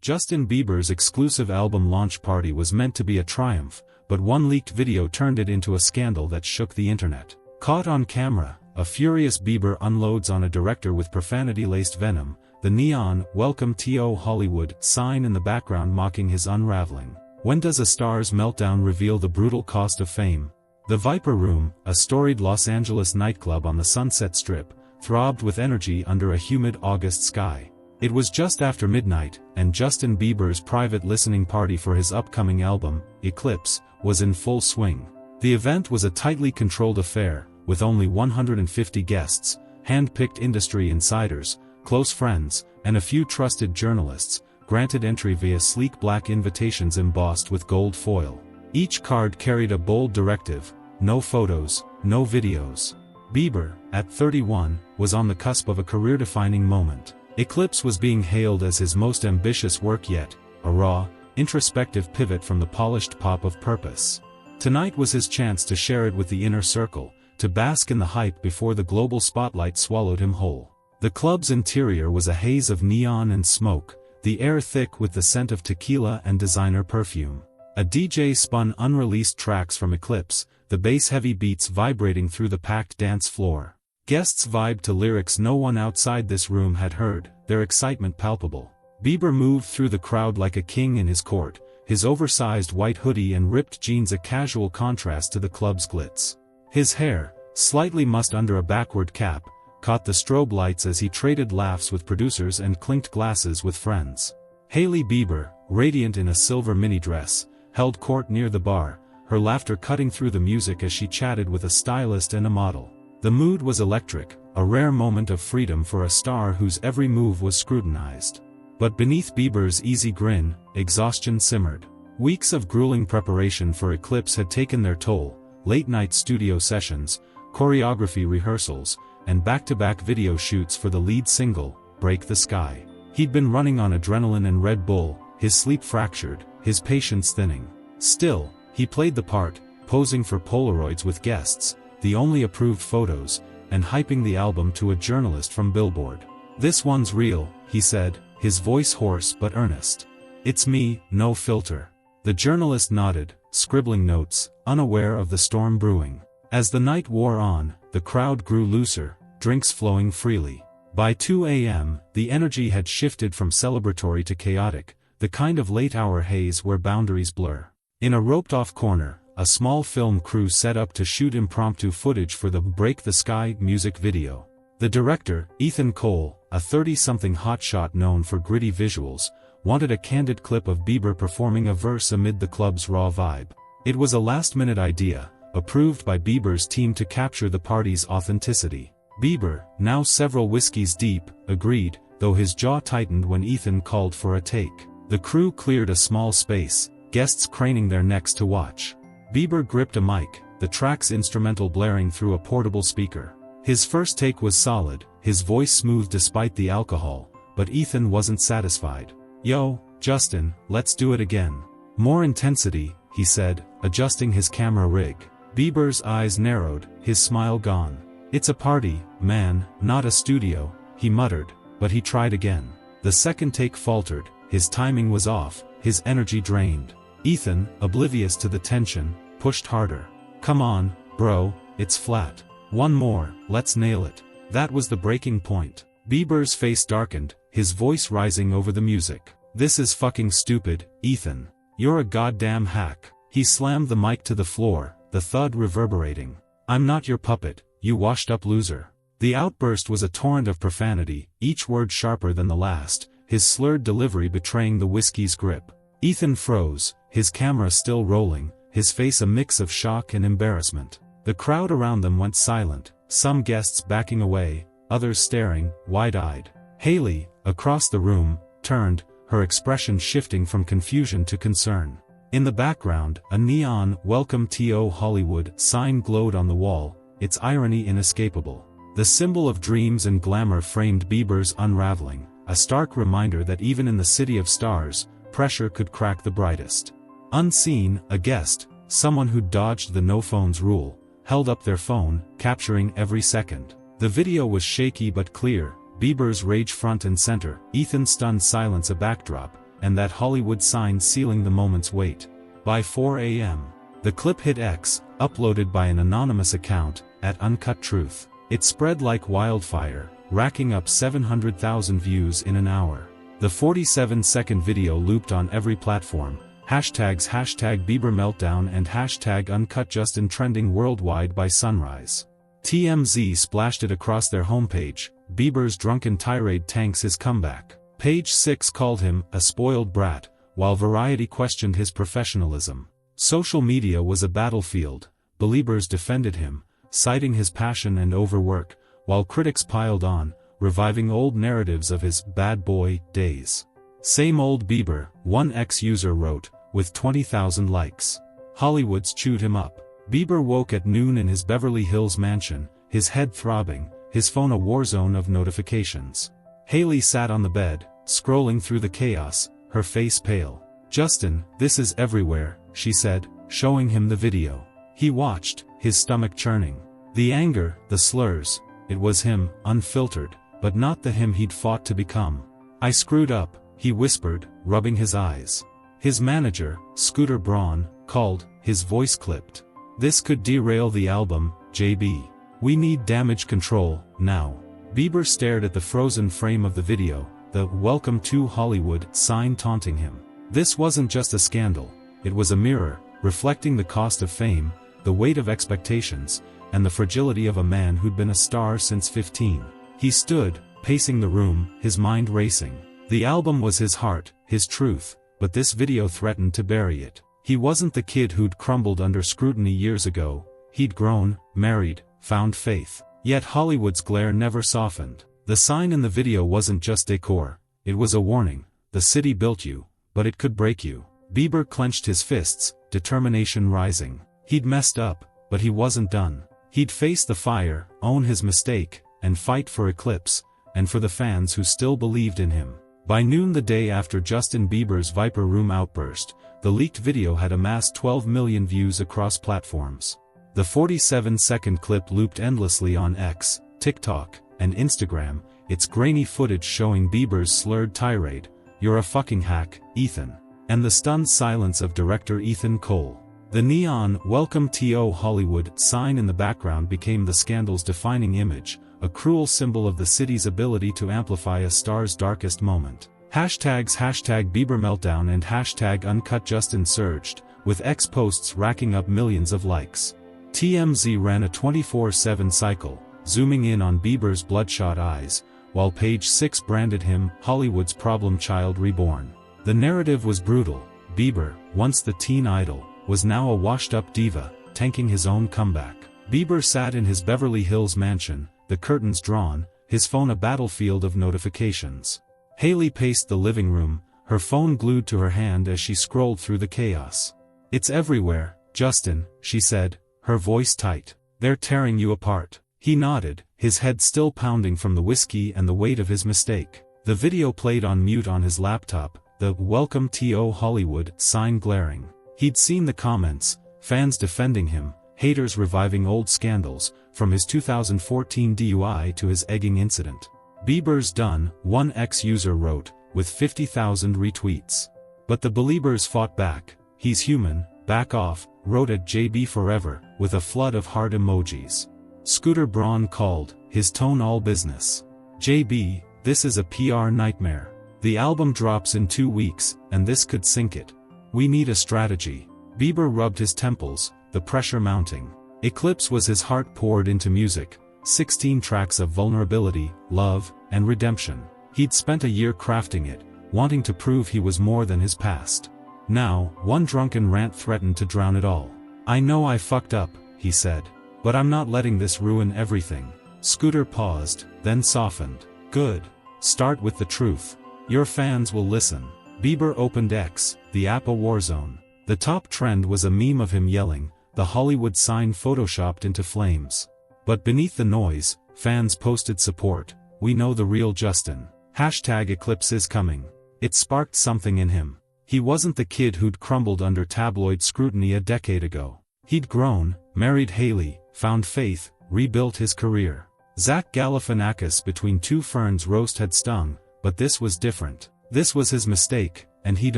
Justin Bieber's exclusive album launch party was meant to be a triumph, but one leaked video turned it into a scandal that shook the internet. Caught on camera, a furious Bieber unloads on a director with profanity-laced venom, the neon "Welcome to Hollywood" sign in the background mocking his unraveling. When does a star's meltdown reveal the brutal cost of fame? The Viper Room, a storied Los Angeles nightclub on the Sunset Strip, throbbed with energy under a humid August sky. It was just after midnight, and Justin Bieber's private listening party for his upcoming album, Eclipse, was in full swing. The event was a tightly controlled affair, with only 150 guests, hand-picked industry insiders, close friends, and a few trusted journalists, granted entry via sleek black invitations embossed with gold foil. Each card carried a bold directive: no photos, no videos. Bieber, at 31, was on the cusp of a career-defining moment. Eclipse was being hailed as his most ambitious work yet, a raw, introspective pivot from the polished pop of Purpose. Tonight was his chance to share it with the inner circle, to bask in the hype before the global spotlight swallowed him whole. The club's interior was a haze of neon and smoke, the air thick with the scent of tequila and designer perfume. A DJ spun unreleased tracks from Eclipse, the bass-heavy beats vibrating through the packed dance floor. Guests vibed to lyrics no one outside this room had heard, their excitement palpable. Bieber moved through the crowd like a king in his court, his oversized white hoodie and ripped jeans a casual contrast to the club's glitz. His hair, slightly mussed under a backward cap, caught the strobe lights as he traded laughs with producers and clinked glasses with friends. Hailey Bieber, radiant in a silver mini-dress, held court near the bar, her laughter cutting through the music as she chatted with a stylist and a model. The mood was electric, a rare moment of freedom for a star whose every move was scrutinized. But beneath Bieber's easy grin, exhaustion simmered. Weeks of grueling preparation for Eclipse had taken their toll: late-night studio sessions, choreography rehearsals, and back-to-back video shoots for the lead single, Break the Sky. He'd been running on adrenaline and Red Bull, his sleep fractured, his patience thinning. Still, he played the part, posing for Polaroids with guests, the only approved photos, and hyping the album to a journalist from Billboard. "This one's real," he said, his voice hoarse but earnest. "It's me, no filter." The journalist nodded, scribbling notes, unaware of the storm brewing. As the night wore on, the crowd grew looser, drinks flowing freely. By 2 a.m., the energy had shifted from celebratory to chaotic, the kind of late-hour haze where boundaries blur. In a roped-off corner, a small film crew set up to shoot impromptu footage for the Break the Sky music video. The director, Ethan Cole, a 30-something hotshot known for gritty visuals, wanted a candid clip of Bieber performing a verse amid the club's raw vibe. It was a last-minute idea, approved by Bieber's team to capture the party's authenticity. Bieber, now several whiskeys deep, agreed, though his jaw tightened when Ethan called for a take. The crew cleared a small space, guests craning their necks to watch. Bieber gripped a mic, the track's instrumental blaring through a portable speaker. His first take was solid, his voice smooth despite the alcohol, but Ethan wasn't satisfied. "Yo, Justin, let's do it again." "More intensity," he said, adjusting his camera rig. Bieber's eyes narrowed, his smile gone. "It's a party, man, not a studio," he muttered, but he tried again. The second take faltered, his timing was off, his energy drained. Ethan, oblivious to the tension, pushed harder. "Come on, bro, it's flat. One more, let's nail it." That was the breaking point. Bieber's face darkened, his voice rising over the music. "This is fucking stupid, Ethan. You're a goddamn hack." He slammed the mic to the floor, the thud reverberating. "I'm not your puppet, you washed-up loser." The outburst was a torrent of profanity, each word sharper than the last, his slurred delivery betraying the whiskey's grip. Ethan froze, his camera still rolling, his face a mix of shock and embarrassment. The crowd around them went silent, some guests backing away, others staring, wide-eyed. Hailey, across the room, turned, her expression shifting from confusion to concern. In the background, a neon "Welcome to Hollywood" sign glowed on the wall, its irony inescapable. The symbol of dreams and glamour framed Bieber's unraveling, a stark reminder that even in the city of stars, pressure could crack the brightest. Unseen, a guest, someone who dodged the no-phones rule, held up their phone, capturing every second. The video was shaky but clear, Bieber's rage front and center, Ethan's stunned silence a backdrop, and that Hollywood sign sealing the moment's wait. By 4 a.m., the clip hit X, uploaded by an anonymous account, @UncutTruth. It spread like wildfire, racking up 700,000 views in an hour. The 47-second video looped on every platform, hashtags #Bieber Meltdown and #UncutJustin trending worldwide by sunrise. TMZ splashed it across their homepage. Bieber's drunken tirade tanks his comeback. Page 6 called him a spoiled brat, while Variety questioned his professionalism. Social media was a battlefield. Beliebers defended him, citing his passion and overwork, while critics piled on, reviving old narratives of his bad boy days. Same old Bieber, one ex-user wrote, with 20,000 likes. Hollywood's chewed him up. Bieber woke at noon in his Beverly Hills mansion, his head throbbing, his phone a war zone of notifications. Hailey sat on the bed, scrolling through the chaos, her face pale. "Justin, this is everywhere," she said, showing him the video. He watched, his stomach churning. The anger, the slurs, it was him, unfiltered, but not the him he'd fought to become. "I screwed up," he whispered, rubbing his eyes. His manager, Scooter Braun, called, his voice clipped. "This could derail the album, JB. We need damage control, now." Bieber stared at the frozen frame of the video, the "Welcome to Hollywood" sign taunting him. This wasn't just a scandal, it was a mirror, reflecting the cost of fame, the weight of expectations, and the fragility of a man who'd been a star since 15. He stood, pacing the room, his mind racing. The album was his heart, his truth, but this video threatened to bury it. He wasn't the kid who'd crumbled under scrutiny years ago. He'd grown, married, found faith. Yet Hollywood's glare never softened. The sign in the video wasn't just decor, it was a warning. The city built you, but it could break you. Bieber clenched his fists, determination rising. He'd messed up, but he wasn't done. He'd face the fire, own his mistake, and fight for Eclipse, and for the fans who still believed in him. By noon the day after Justin Bieber's Viper Room outburst, the leaked video had amassed 12 million views across platforms. The 47-second clip looped endlessly on X, TikTok, and Instagram, its grainy footage showing Bieber's slurred tirade, "You're a fucking hack, Ethan," and the stunned silence of director Ethan Cole. The neon "Welcome to Hollywood" sign in the background became the scandal's defining image, a cruel symbol of the city's ability to amplify a star's darkest moment. Hashtags #Bieber Meltdown and #UncutJustin surged, with X posts racking up millions of likes. TMZ ran a 24/7 cycle, zooming in on Bieber's bloodshot eyes, while Page 6 branded him Hollywood's problem child reborn. The narrative was brutal. Bieber, once the teen idol, was now a washed-up diva, tanking his own comeback. Bieber sat in his Beverly Hills mansion, the curtains drawn, his phone a battlefield of notifications. Hailey paced the living room, her phone glued to her hand as she scrolled through the chaos. "It's everywhere, Justin," she said, her voice tight. "They're tearing you apart." He nodded, his head still pounding from the whiskey and the weight of his mistake. The video played on mute on his laptop, the "Welcome to Hollywood" sign glaring. He'd seen the comments, fans defending him, haters reviving old scandals, from his 2014 DUI to his egging incident. "Bieber's done," one ex-user wrote, with 50,000 retweets. But the Beliebers fought back. "He's human, back off," wrote at JB Forever, with a flood of heart emojis. Scooter Braun called, his tone all business. "JB, this is a PR nightmare. The album drops in 2 weeks, and this could sink it. We need a strategy." Bieber rubbed his temples, the pressure mounting. Eclipse was his heart poured into music, 16 tracks of vulnerability, love, and redemption. He'd spent a year crafting it, wanting to prove he was more than his past. Now, one drunken rant threatened to drown it all. "I know I fucked up," he said. "But I'm not letting this ruin everything." Scooter paused, then softened. "Good. Start with the truth. Your fans will listen." Bieber opened X, the app a war zone. The top trend was a meme of him yelling, the Hollywood sign photoshopped into flames. But beneath the noise, fans posted support. "We know the real Justin. #Eclipse is coming." It sparked something in him. He wasn't the kid who'd crumbled under tabloid scrutiny a decade ago. He'd grown, married Hailey, found faith, rebuilt his career. Zach Galifianakis between two ferns roast had stung, but this was different. This was his mistake, and he'd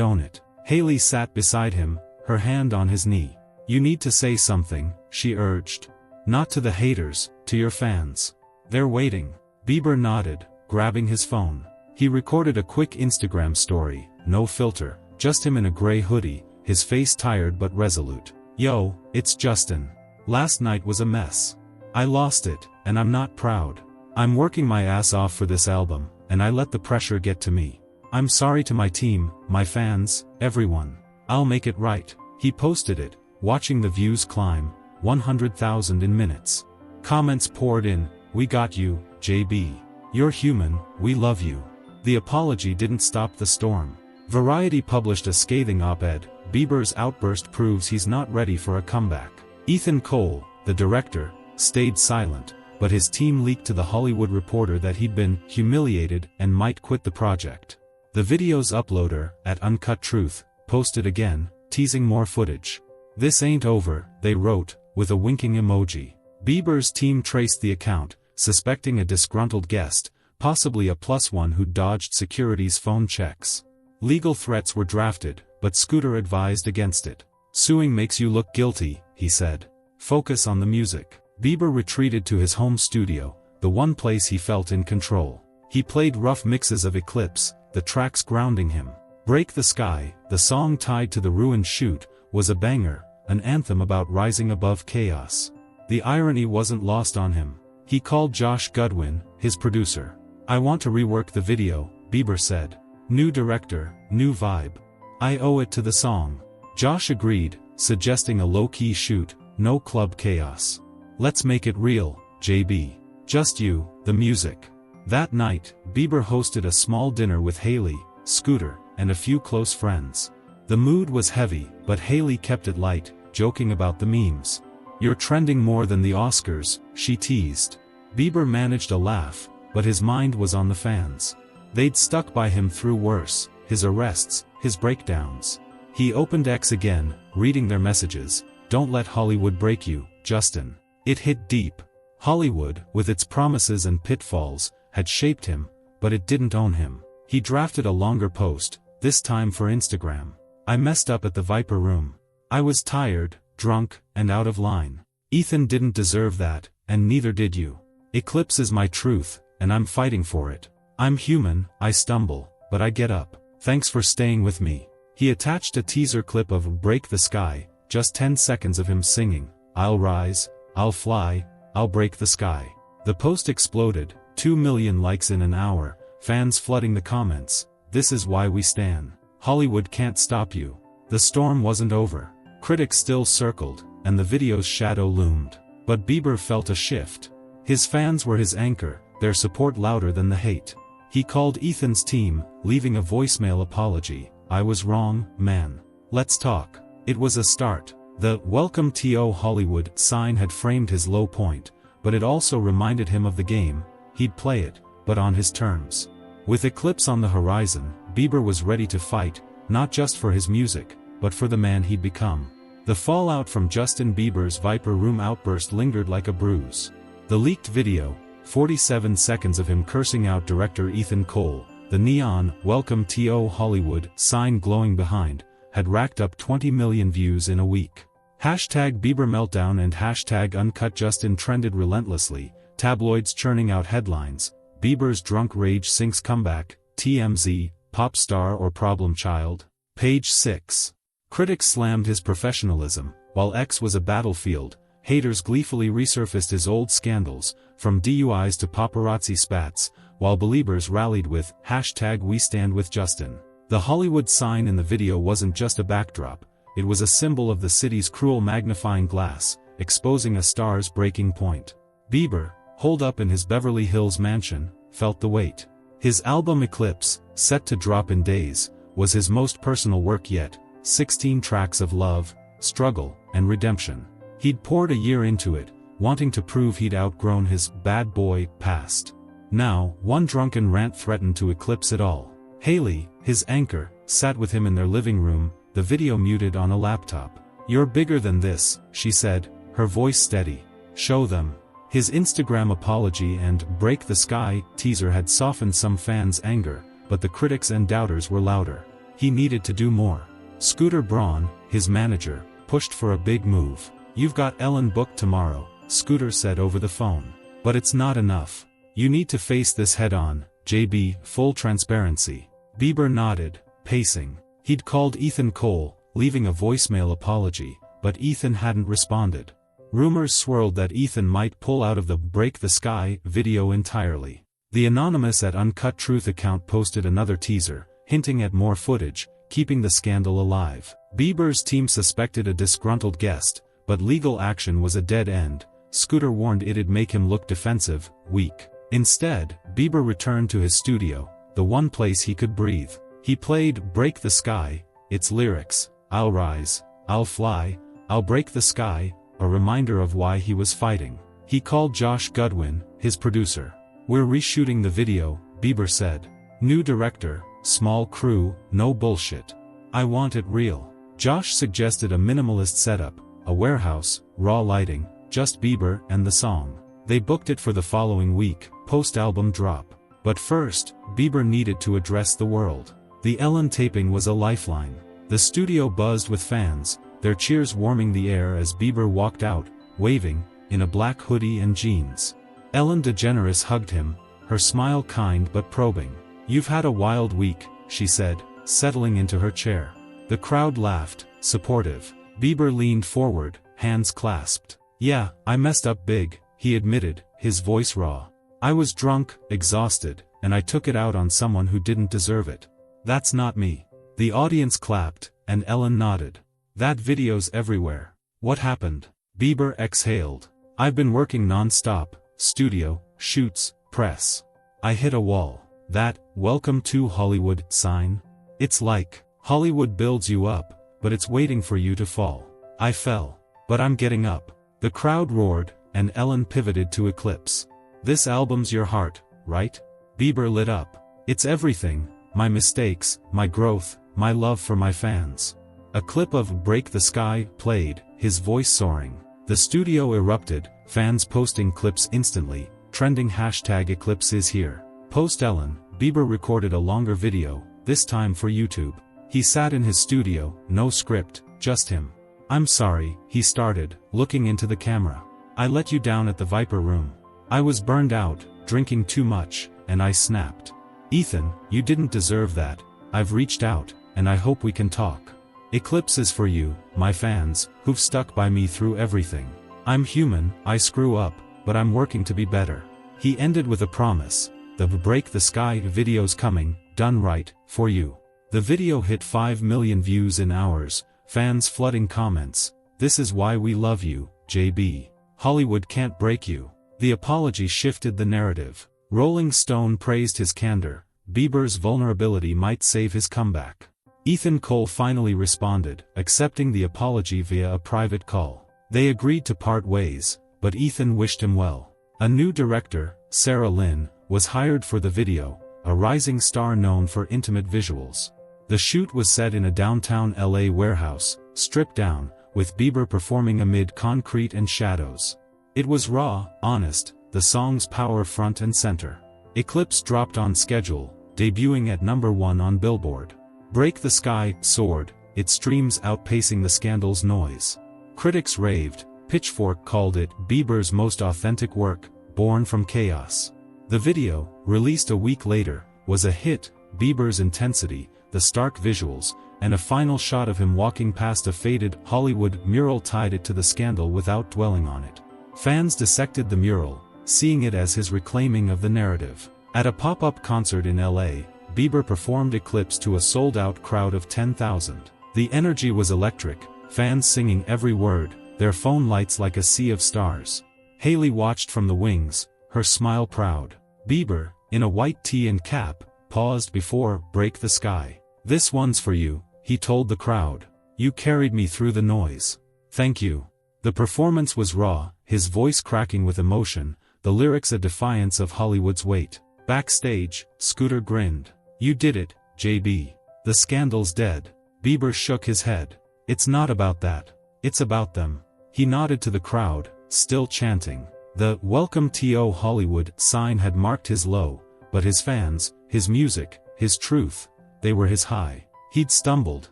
own it. Hailey sat beside him, her hand on his knee. "You need to say something," she urged. "Not to the haters, to your fans. They're waiting." Bieber nodded, grabbing his phone. He recorded a quick Instagram story, no filter, just him in a gray hoodie, his face tired but resolute. "Yo, it's Justin. Last night was a mess. I lost it, and I'm not proud. I'm working my ass off for this album, and I let the pressure get to me. I'm sorry to my team, my fans, everyone. I'll make it right." He posted it, watching the views climb, 100,000 in minutes. Comments poured in, "We got you, JB. You're human, we love you." The apology didn't stop the storm. Variety published a scathing op-ed, "Bieber's outburst proves he's not ready for a comeback." Ethan Cole, the director, stayed silent, but his team leaked to The Hollywood Reporter that he'd been humiliated and might quit the project. The video's uploader, at Uncut Truth, posted again, teasing more footage. "This ain't over," they wrote, with a winking emoji. Bieber's team traced the account, suspecting a disgruntled guest, possibly a +1 who dodged security's phone checks. Legal threats were drafted, but Scooter advised against it. "Suing makes you look guilty," he said. "Focus on the music." Bieber retreated to his home studio, the one place he felt in control. He played rough mixes of Eclipse, the tracks grounding him. Break the Sky, the song tied to the ruined shoot, was a banger, an anthem about rising above chaos. The irony wasn't lost on him. He called Josh Goodwin, his producer. "I want to rework the video," Bieber said. "New director, new vibe. I owe it to the song." Josh agreed, suggesting a low-key shoot, no club chaos. "Let's make it real, JB. Just you, the music." That night, Bieber hosted a small dinner with Hailey, Scooter, and a few close friends. The mood was heavy, but Hailey kept it light, joking about the memes. "You're trending more than the Oscars," she teased. Bieber managed a laugh, but his mind was on the fans. They'd stuck by him through worse, his arrests, his breakdowns. He opened X again, reading their messages. "Don't let Hollywood break you, Justin." It hit deep. Hollywood, with its promises and pitfalls, had shaped him, but it didn't own him. He drafted a longer post, this time for Instagram. "I messed up at the Viper Room. I was tired, drunk, and out of line. Ethan didn't deserve that, and neither did you. Eclipse is my truth, and I'm fighting for it. I'm human, I stumble, but I get up. Thanks for staying with me." He attached a teaser clip of Break the Sky, just 10 seconds of him singing, "I'll rise, I'll fly, I'll break the sky." The post exploded, 2 million likes in an hour, fans flooding the comments. "This is why we stan. Hollywood can't stop you." The storm wasn't over. Critics still circled, and the video's shadow loomed. But Bieber felt a shift. His fans were his anchor, their support louder than the hate. He called Ethan's team, leaving a voicemail apology. "I was wrong, man. Let's talk." It was a start. The "Welcome to Hollywood" sign had framed his low point, but it also reminded him of the game. He'd play it, but on his terms. With Eclipse on the horizon, Bieber was ready to fight, not just for his music, but for the man he'd become. The fallout from Justin Bieber's Viper Room outburst lingered like a bruise. The leaked video, 47 seconds of him cursing out director Ethan Cole, the neon "Welcome to Hollywood" sign glowing behind, had racked up 20 million views in a week. Hashtag Bieber Meltdown and hashtag Uncut Justin trended relentlessly, tabloids churning out headlines. Bieber's drunk rage sinks comeback, TMZ, pop star or problem child? Page 6. Critics slammed his professionalism, while X was a battlefield. Haters gleefully resurfaced his old scandals, from DUIs to paparazzi spats, while believers rallied with hashtag We Stand With Justin. The Hollywood sign in the video wasn't just a backdrop, it was a symbol of the city's cruel magnifying glass, exposing a star's breaking point. Bieber, holed up in his Beverly Hills mansion, felt the weight. His album Eclipse, set to drop in days, was his most personal work yet, 16 tracks of love, struggle, and redemption. He'd poured a year into it, wanting to prove he'd outgrown his bad boy past. Now, one drunken rant threatened to eclipse it all. Hailey, his anchor, sat with him in their living room, the video muted on a laptop. "You're bigger than this," she said, her voice steady. "Show them." His Instagram apology and Break the Sky teaser had softened some fans' anger, but the critics and doubters were louder. He needed to do more. Scooter Braun, his manager, pushed for a big move. "You've got Ellen booked tomorrow," Scooter said over the phone. "But it's not enough. You need to face this head-on, JB, full transparency." Bieber nodded, pacing. He'd called Ethan Cole, leaving a voicemail apology, but Ethan hadn't responded. Rumors swirled that Ethan might pull out of the Break the Sky video entirely. The anonymous at Uncut Truth account posted another teaser, hinting at more footage, keeping the scandal alive. Bieber's team suspected a disgruntled guest, but legal action was a dead end. Scooter warned it'd make him look defensive, weak. Instead, Bieber returned to his studio, the one place he could breathe. He played Break the Sky, its lyrics, "I'll rise, I'll fly, I'll break the sky," a reminder of why he was fighting. He called Josh Goodwin, his producer. "We're reshooting the video," Bieber said. "New director, small crew, no bullshit. I want it real." Josh suggested a minimalist setup, a warehouse, raw lighting, just Bieber and the song. They booked it for the following week, post-album drop. But first, Bieber needed to address the world. The Ellen taping was a lifeline. The studio buzzed with fans, their cheers warming the air as Bieber walked out, waving, in a black hoodie and jeans. Ellen DeGeneres hugged him, her smile kind but probing. "You've had a wild week," she said, settling into her chair. The crowd laughed, supportive. Bieber leaned forward, hands clasped. "Yeah, I messed up big," he admitted, his voice raw. "I was drunk, exhausted, and I took it out on someone who didn't deserve it. That's not me." The audience clapped, and Ellen nodded. "That video's everywhere. What happened?" Bieber exhaled. "I've been working non-stop, studio, shoots, press. I hit a wall. That, 'Welcome to Hollywood' sign? It's like, Hollywood builds you up, but it's waiting for you to fall. I fell. But I'm getting up." The crowd roared, and Ellen pivoted to Eclipse. "This album's your heart, right?" Bieber lit up. "It's everything, my mistakes, my growth, my love for my fans." A clip of Break the Sky played, his voice soaring. The studio erupted, fans posting clips instantly, trending #Eclipse is here. Post-Ellen, Bieber recorded a longer video, this time for YouTube. He sat in his studio, no script, just him. "I'm sorry," he started, looking into the camera. "I let you down at the Viper Room. I was burned out, drinking too much, and I snapped. Ethan, you didn't deserve that. I've reached out, and I hope we can talk. Eclipse is for you, my fans, who've stuck by me through everything. I'm human, I screw up, but I'm working to be better." He ended with a promise. "The Break the Sky video's coming, done right, for you." The video hit 5 million views in hours, fans flooding comments. "This is why we love you, JB. Hollywood can't break you." The apology shifted the narrative. Rolling Stone praised his candor. Bieber's vulnerability might save his comeback. Ethan Cole finally responded, accepting the apology via a private call. They agreed to part ways, but Ethan wished him well. A new director, Sarah Lynn, was hired for the video, a rising star known for intimate visuals. The shoot was set in a downtown LA warehouse, stripped down, with Bieber performing amid concrete and shadows. It was raw, honest, the song's power front and center. Eclipse dropped on schedule, debuting at #1 on Billboard. Break the Sky soared, its streams outpacing the scandal's noise. Critics raved. Pitchfork called it Bieber's most authentic work, born from chaos. The video, released a week later, was a hit. Bieber's intensity, the stark visuals, and a final shot of him walking past a faded Hollywood mural tied it to the scandal without dwelling on it. Fans dissected the mural, seeing it as his reclaiming of the narrative. At a pop-up concert in LA, Bieber performed Eclipse to a sold-out crowd of 10,000. The energy was electric, fans singing every word, their phone lights like a sea of stars. Haley watched from the wings, her smile proud. Bieber, in a white tee and cap, paused before Break the Sky. "This one's for you," he told the crowd. "You carried me through the noise. Thank you." The performance was raw, his voice cracking with emotion, the lyrics a defiance of Hollywood's weight. Backstage, Scooter grinned. "You did it, JB. The scandal's dead." Bieber shook his head. "It's not about that. It's about them." He nodded to the crowd, still chanting. The "Welcome to Hollywood" sign had marked his low, but his fans, his music, his truth, they were his high. He'd stumbled,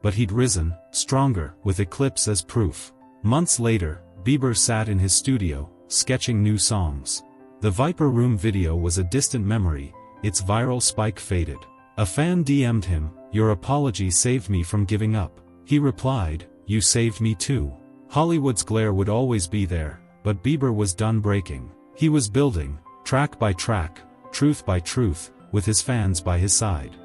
but he'd risen, stronger, with Eclipse as proof. Months later, Bieber sat in his studio, sketching new songs. The Viper Room video was a distant memory, its viral spike faded. A fan DM'd him, "Your apology saved me from giving up." He replied, "You saved me too." Hollywood's glare would always be there, but Bieber was done breaking. He was building, track by track, truth by truth, with his fans by his side.